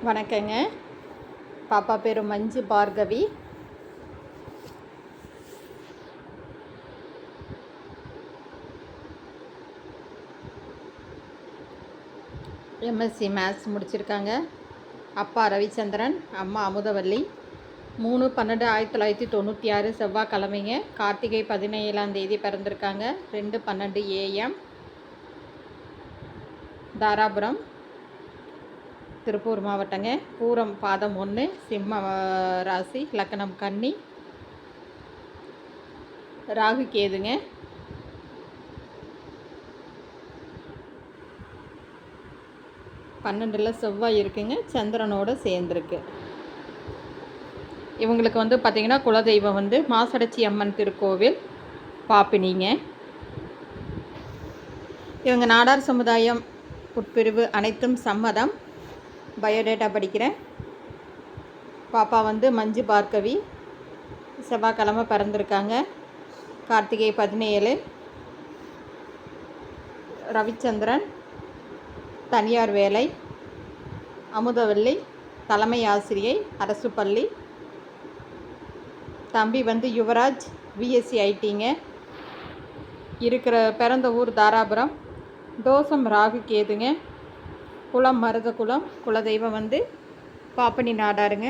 வணக்கங்க. பாப்பா பேர் மஞ்சு பார்கவி. எம்எஸ்சி மேத்ஸ் முடிச்சிருக்காங்க. அப்பா ரவிச்சந்திரன், அம்மா அமுதவல்லி. 3/12/1996 செவ்வாய்க்கிழமைங்க. கார்த்திகை 17ஆம் தேதி பிறந்திருக்காங்க. 2:12 AM. தாராபுரம், திருப்பூர் மாவட்டங்க. பூரம் பாதம் 1, சிம்ம ராசி, லக்கணம் கன்னி. ராகு கேதுங்க. பன்னெண்டில் செவ்வாய் இருக்குங்க, சந்திரனோடு சேர்ந்துருக்கு. இவங்களுக்கு பார்த்திங்கன்னா குலதெய்வம் மாசடச்சி அம்மன் திருக்கோவில் பாப்பினிங்க. இவங்க நாடார் சமுதாயம் உட்பிரிவு அனைத்தும் சம்மதம். பயோடேட்டா படிக்கிறேன். பாப்பா மஞ்சு பார்கவி, செவ்வாய்க்கிழமை பிறந்திருக்காங்க. கார்த்திகை 17. ரவிச்சந்திரன் தனியார் வேலை. அமுதவல்லி தலைமை ஆசிரியை, அரசு பள்ளி. தம்பி யுவராஜ், பிஎஸ்சி ஐடிங்க. இருக்கிற பிறந்த ஊர் தாராபுரம். தோஷம் ராகு கேதுங்க. குலம் மருத குலம். குலதெய்வம் பாப்பனி நாடாருங்க.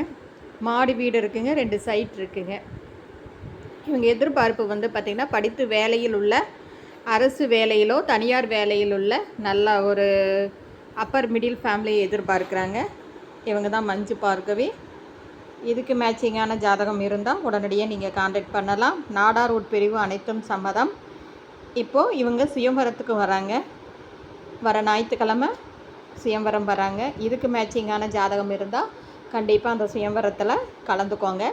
மாடி வீடு இருக்குங்க, 2 சைட் இருக்குங்க. இவங்க எதிர்பார்ப்பு பார்த்திங்கன்னா படித்து வேலையில் உள்ள, அரசு வேலையிலோ தனியார் வேலையில் உள்ள நல்ல ஒரு அப்பர் மிடில் ஃபேமிலியை எதிர்பார்க்குறாங்க. இவங்க தான் மஞ்சு பார்கவி. இதுக்கு மேட்சிங்கான ஜாதகம் இருந்தால் உடனடியாக நீங்கள் கான்டாக்ட் பண்ணலாம். நாடார் உட்பிரிவு அனைத்தும் சம்மதம். இப்போது இவங்க சுயம்பரத்துக்கு வராங்க. வர ஞாயிற்றுக்கிழமை சுயம்பரம் வராங்க. இதுக்கு மேட்சிங்கான ஜாதகம் இருந்தால் கண்டிப்பாக அந்த சுயம்பரத்தில் கலந்துக்கோங்க.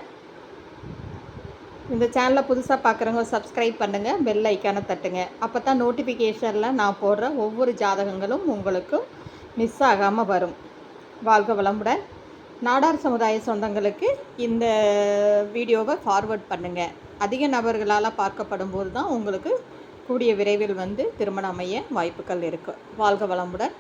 இந்த சேனலை புதுசாக பார்க்குறவங்க சப்ஸ்கிரைப் பண்ணுங்கள், பெல் ஐக்கானை தட்டுங்க. அப்போ தான் நோட்டிஃபிகேஷனில் நான் போடுற ஒவ்வொரு ஜாதகங்களும் உங்களுக்கு மிஸ் ஆகாமல் வரும். வாழ்க வளமுடன். நாடார் சமுதாய சொந்தங்களுக்கு இந்த வீடியோவை ஃபார்வர்ட் பண்ணுங்கள். அதிக நபர்களால் பார்க்கப்படும் போது தான் உங்களுக்கு கூடிய விரைவில் திருமணம் அமைய வாய்ப்புகள் இருக்குது. வாழ்க வளமுடன்.